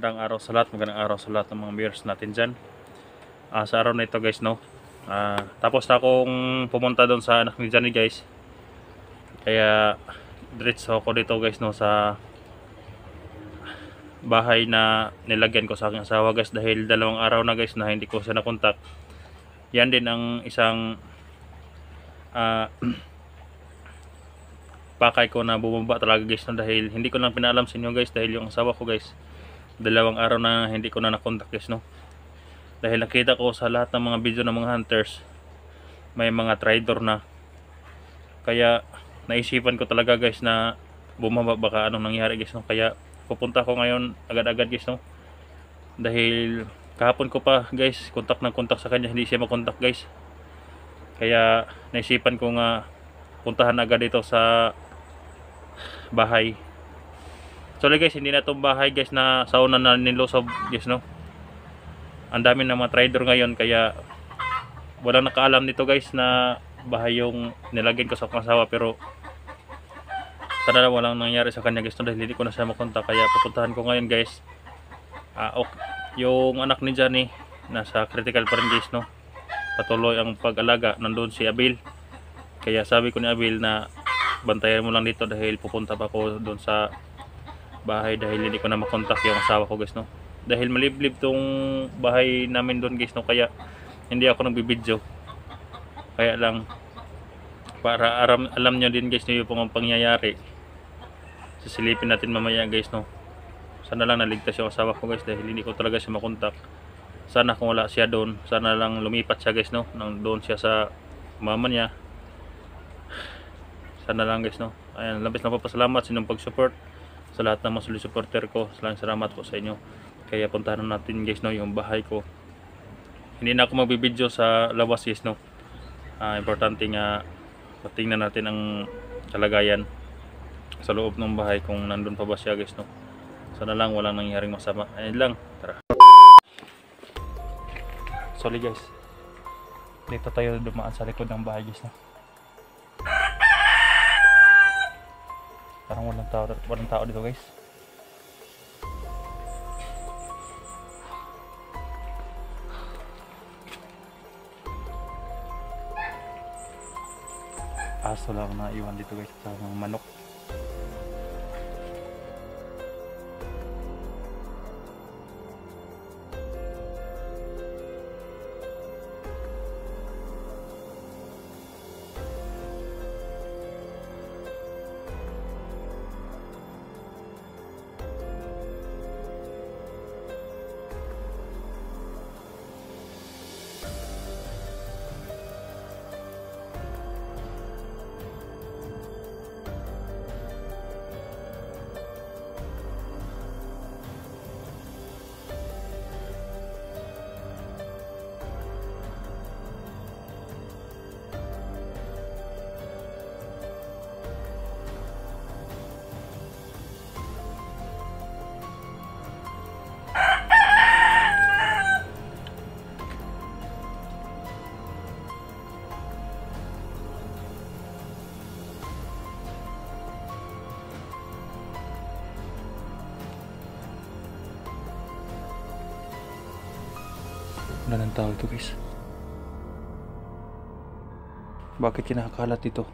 magandang araw sa lahat, magandang araw sa lahat ng mga viewers natin dyan. Sa araw na ito guys, no, tapos na akong pumunta doon sa anak ni Johnny guys. Kaya diretso ako dito guys, no, sa bahay na nilagyan ko sa aking asawa guys, dahil 2 araw na guys na hindi ko siya nakontak. Yan din ang isang pakay ko na bumaba talaga guys, no, dahil hindi ko lang pinaalam sa inyo guys, dahil yung asawa ko guys 2 araw na hindi ko na nakontak guys, no, dahil nakita ko sa lahat ng mga video ng mga hunters may mga traitor na. Kaya naisipan ko talaga guys na bumaba, baka anong nangyari guys, no. Kaya pupunta ko ngayon agad-agad guys, no, dahil kahapon ko pa guys kontak sa kanya, hindi siya makontak guys. Kaya naisipan ko nga puntahan agad dito sa bahay. Sorry guys, hindi na itong bahay guys na sauna na nilusob guys, no. Ang dami ng mga trader ngayon, kaya walang nakaalam nito guys na bahay yung nilagyan ko sa asawa. Pero sana na walang nangyari sa kanya guys, no, dahil hindi ko na siya makontak. Kaya pupuntahan ko ngayon guys. Yung anak ni Johnny nasa critical pa rin guys, no, patuloy ang pag-alaga. Nandun si Abil, kaya sabi ko ni Abil na bantayan mo lang dito dahil pupunta pa ako doon sa bahay, dahil hindi ko na makontak yung asawa ko guys, no, dahil maliblib tong bahay namin doon guys, no. Kaya hindi ako nagbibideo, kaya lang para alam nyo din guys, no, yung pangyayari. Sisilipin natin mamaya guys, no. Sana lang naligtas yung asawa ko guys, dahil hindi ko talaga siya makontak. Sana kung wala siya doon, sana lang lumipat siya guys, no, nang doon siya sa mama niya. Sana lang guys, no. Ayan, labis na papasalamat sa inyong pag-support, sa lahat ng mga solid supporter ko. Salamat po sa inyo. Kaya puntahan natin guys, no, yung bahay ko. Hindi na ako magbibideo sa labas guys, no. Importante nga patingnan natin ang kalagayan sa loob ng bahay, kung nandun pa ba siya guys, no. Sana lang walang nangyaring masama. Ayun lang, tara. Sorry guys, dito tayo dumaan sa likod ng bahay guys, no. Parang walang tao dito guys. Aso lang na iwan dito guys, sa mga manok. Wala ng tao ito guys. Bakit kinakalat ito?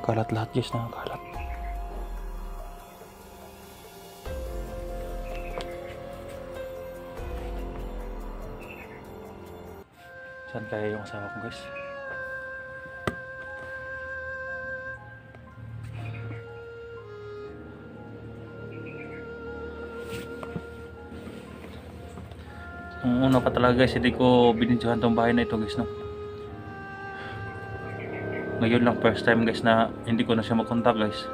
Kalat lahat guys, nakakalat. Saan kaya yung asawa ko guys? Ang una pa talaga guys, hindi ko binidyohan tong bahay na ito guys, no. Ngayon lang first time guys na hindi ko na siya makontak guys.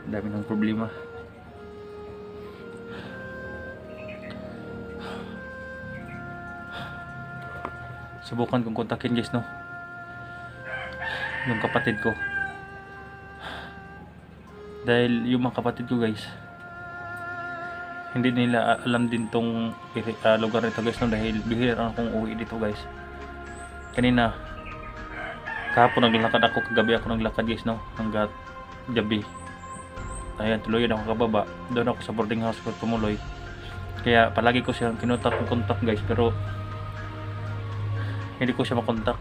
Dami ng problema. subukan kong kontakin guys, no, yung kapatid ko. Dahil yung mga kapatid ko guys, hindi nila alam din tong lugar nito guys, no, dahil bihira akong uwi dito guys. Kanina, kahapon naglakad ako, kagabi ako naglakad guys, no, hanggat gabi. Ayan, tuloy ako kababa, doon ako sa boarding house ko tumuloy. Kaya palagi ko siyang kontak guys, pero hindi ko siya makontak.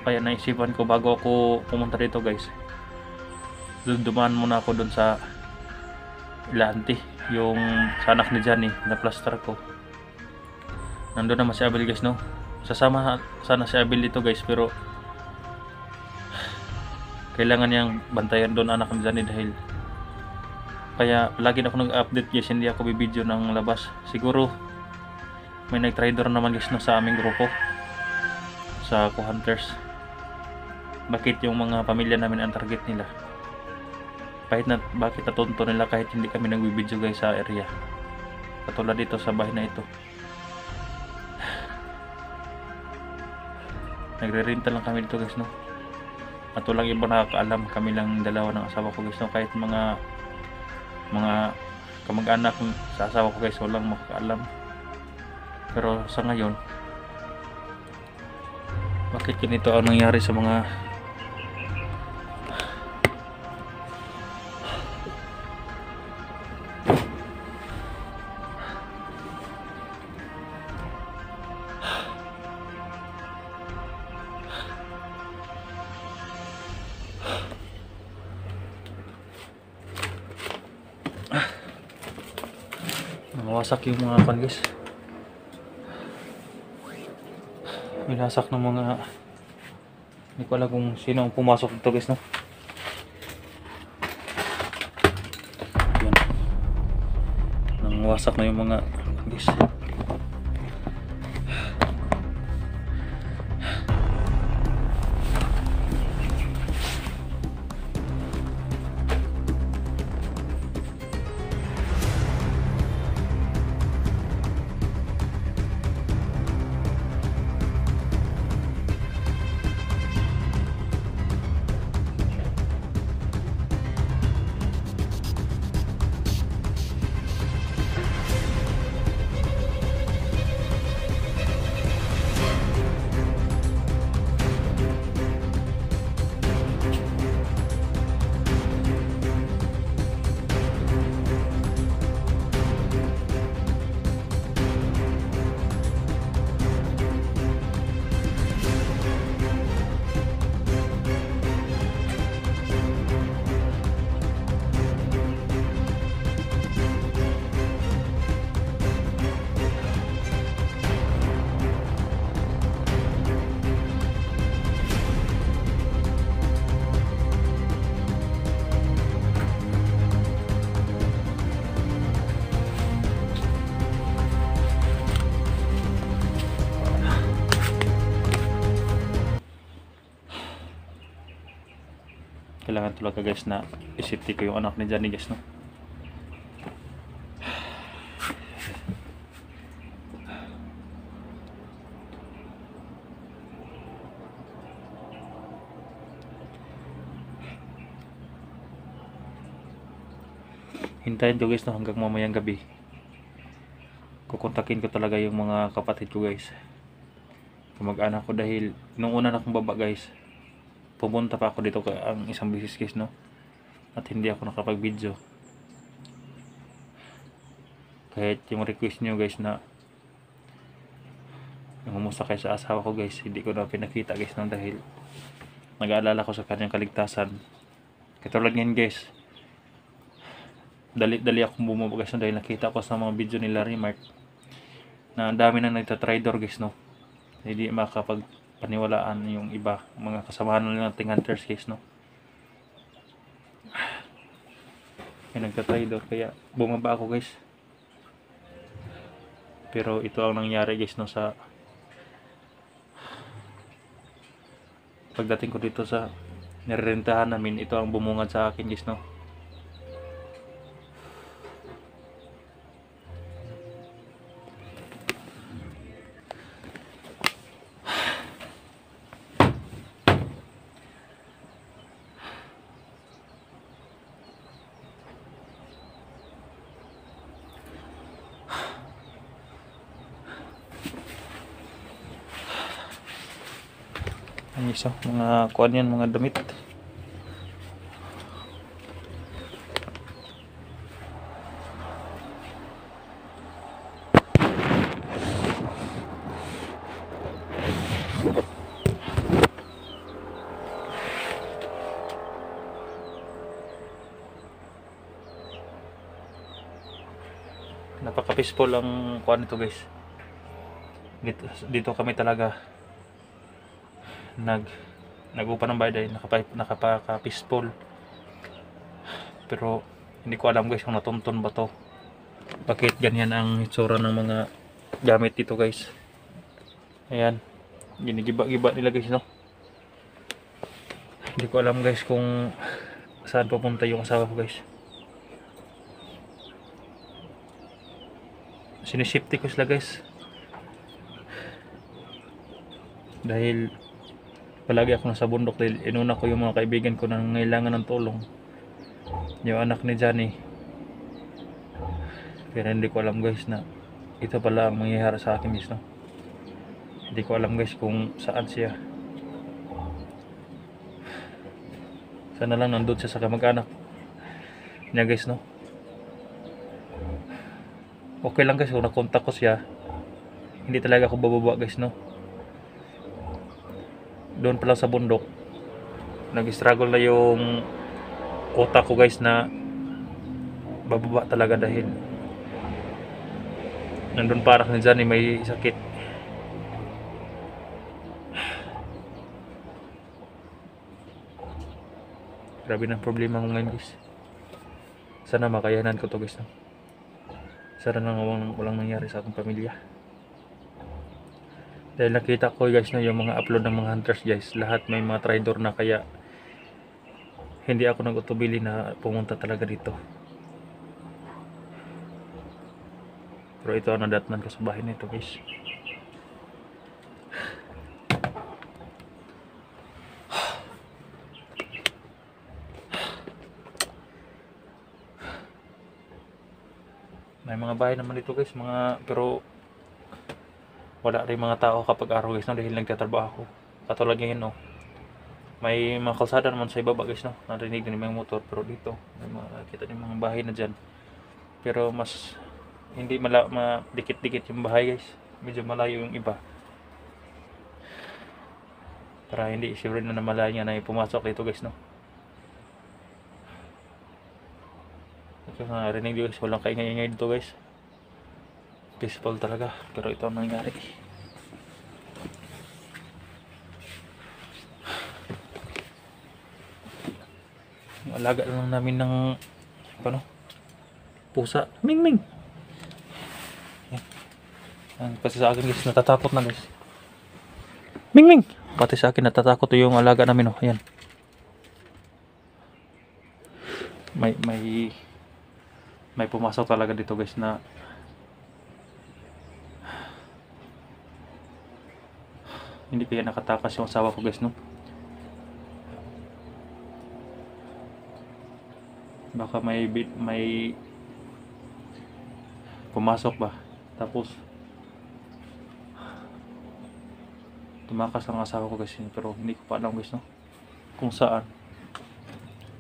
Kaya naisipan ko bago ako pumunta dito guys, dumaan muna ako doon sa Ilante, yung sa anak ni Johnny na plaster ko. Nandun naman si Abel guys, no. Sasama sana si Abel dito guys, pero kailangan niyang bantayan doon anak ni Johnny, dahil kaya lagi na ako nag-update guys, hindi ako bibideo ng labas. Siguro may nag-trader naman guys, no, sa aming grupo sa Co-Hunters. Bakit yung mga pamilya namin ang target nila? Bakit natunto nila kahit hindi kami nagbibideo guys sa area, katulad dito sa bahay na ito. Nagre-renta lang kami dito guys, no, at walang iba nakakaalam, kami lang dalawa ng asawa ko guys, no. Kahit mga kamag-anak sa asawa ko guys, walang makakaalam. Pero sa ngayon, bakit ganito ang nangyari sa mga nawasak yung mga pan guys, binasak ng mga, hindi ko alam kung sino ang pumasok dito guys, no. Yan, nawasak na yung mga guys. Kailangan talaga guys na isipti ko yung anak ni Johnny guys, no. Hintayin ko guys, no, hanggang mamayang gabi. Kukontakin ko talaga yung mga kapatid ko guys, kamag-anak ko, dahil nung una na akong baba guys, pumunta pa ako dito ang isang beses guys, no, at hindi ako nakapag-video. Kahit yung request nyo guys na humusta kayo sa asawa ko guys, hindi ko na pinakita guys, no, dahil nag-aalala ko sa kanyang kaligtasan. Katulad ngayon guys, dali akong bumaba guys, no, dahil nakita ko sa mga video ni Larry Mark na ang dami nang nagtatrader guys, no. Hindi makapagpaniwalaan yung iba, mga kasamahan nila nating hunters guys, no. May nagtatrader, kaya bumaba ako guys. Pero ito ang nangyari guys, no, sa pagdating ko dito sa nirerentahan namin. Ito ang bumungad sa akin guys, no. Yan guys, mga kuan yan, mga damit. Napaka-peaceful ang kuan nito guys. Dito kami talaga nag-upa ng bahay dahil nakapaka-peaceful. Pero hindi ko alam guys kung natuntun ba to. Bakit ganyan ang itsura ng mga gamit dito guys. Ayan, ginigiba-giba nila guys, no. Hindi ko alam guys kung saan papunta yung asawa ko guys. Sinisipti ko sila guys, dahil palagi ako nasa bundok dahil inuna ko yung mga kaibigan ko na nangailangan ng tulong, yung anak ni Johnny. Pero hindi ko alam guys na ito pala ang mangyayari sa akin guys, no. Hindi ko alam guys kung saan siya. Sana lang nandun siya sa kamag-anak niya guys, no. Okay lang guys kung nakontak ko siya, hindi talaga ako bababa guys, no. Doon pala sa bundok nag-struggle na yung utak ko guys na bababa talaga dahil nandun parang ni Johnny may sakit. Grabe ng problema ko ngayon guys. Sana makayanan ko to guys, no. Sana nang walang nangyari sa akong pamilya. Dahil nakita ko guys na yung mga upload ng mga hunters guys, lahat may mga traitor na, kaya hindi ako nag-utubili na pumunta talaga dito. Pero ito ang nadatnan ko sa bahay na ito guys. May mga bahay naman dito guys, pero wala rin mga tao kapag araw guys, no, dahil nagtatrabaho ako. Katulad ngayon, no, may mga kalsada naman sa ibaba guys, no, narinig din yung motor. Pero dito may makikita din mga bahay na dyan, pero mas hindi madikit-dikit yung bahay guys, medyo malayo yung iba, para hindi sure na namalayan na pumasok dito guys, no. Ito narinig guys, walang kaingay-ingay dito guys, peaceful talaga. Pero ito ang nangyari. Alaga lang namin ng pusa. Ming Ming. Yan. Kasi sa akin guys, natatakot na guys. Ming Ming. Pati sa akin natatakot yung alaga namin, oh. Ayan. May pumasok talaga dito guys na hindi kaya nakatakas yung asawa ko guys, no. Baka may pumasok ba, tapos tumakas ang asawa ko guys, pero hindi ko pa alam guys, no, kung saan.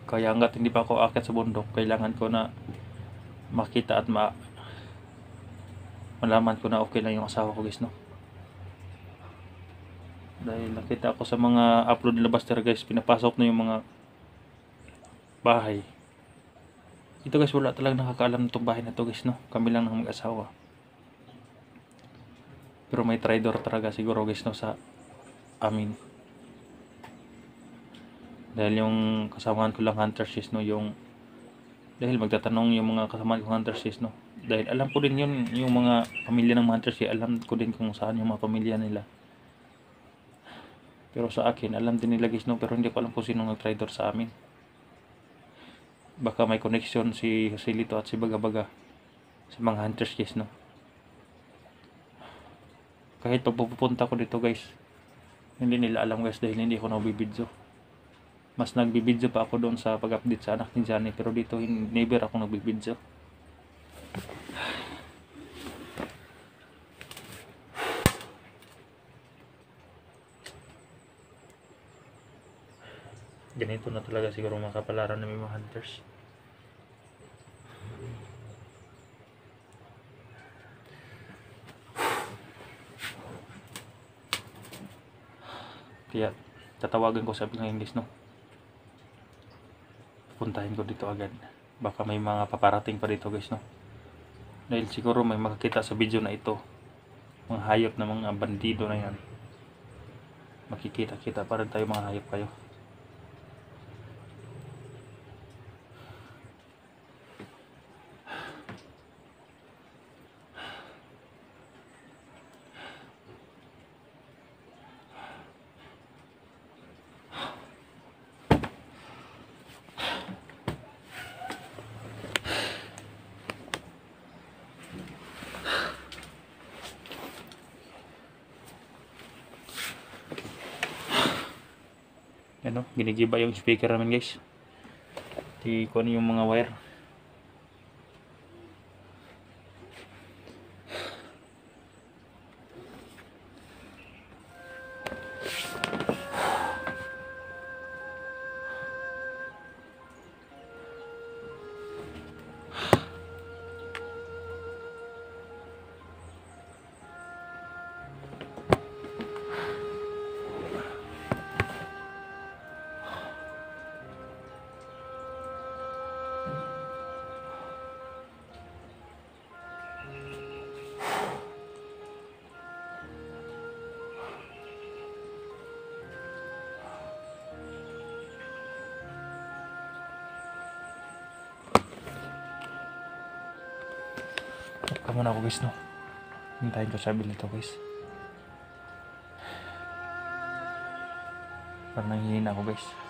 Kaya hanggat hindi pa ako aakyat sa bundok, kailangan ko na makita at malaman ko na okay lang yung asawa ko guys, no. Dahil nakita ko sa mga upload nila Buster guys, pinapasok na yung mga bahay. Ito guys, wala talagang nakakaalam nitong bahay na to guys, no. Kami lang ng mag-asawa. Pero may traitor talaga siguro guys, no, sa amin. Dahil yung kasamahan ko lang hunters guys, no, dahil magtatanong yung mga kasamahan ko hunters guys, no. Dahil alam ko din yun, yung mga pamilya ng hunters, alam ko din kung saan yung mga pamilya nila. Pero sa akin, alam din nila guys, no, pero hindi ko alam kung sino nag-traitor sa amin. Baka may connection si Joselito at si Baga-Baga sa mga hunters guys, no. Kahit pag pupunta ko dito guys, hindi nila alam guys, dahil hindi ako nagbibidyo. Mas nagbibidyo pa ako doon sa pag-update sa anak ni Johnny, pero dito never ako nagbibidyo. ganito na talaga siguro makapalaran ng mga hunters. Kaya tatawagan ko sa bilang English, no, puntahin ko dito agad, baka may mga paparating pa dito guys, no, dahil siguro may makakita sa video na ito, mga hayop na mga bandido na yan, makikita-kita pa rin tayo, mga hayop kayo. Ano, ginigiba yung speaker namin guys. Di ko ano yung mga wire. Kamu na ako guys, no, hintayin ko sabi nito guys, parang nanghihina ako guys.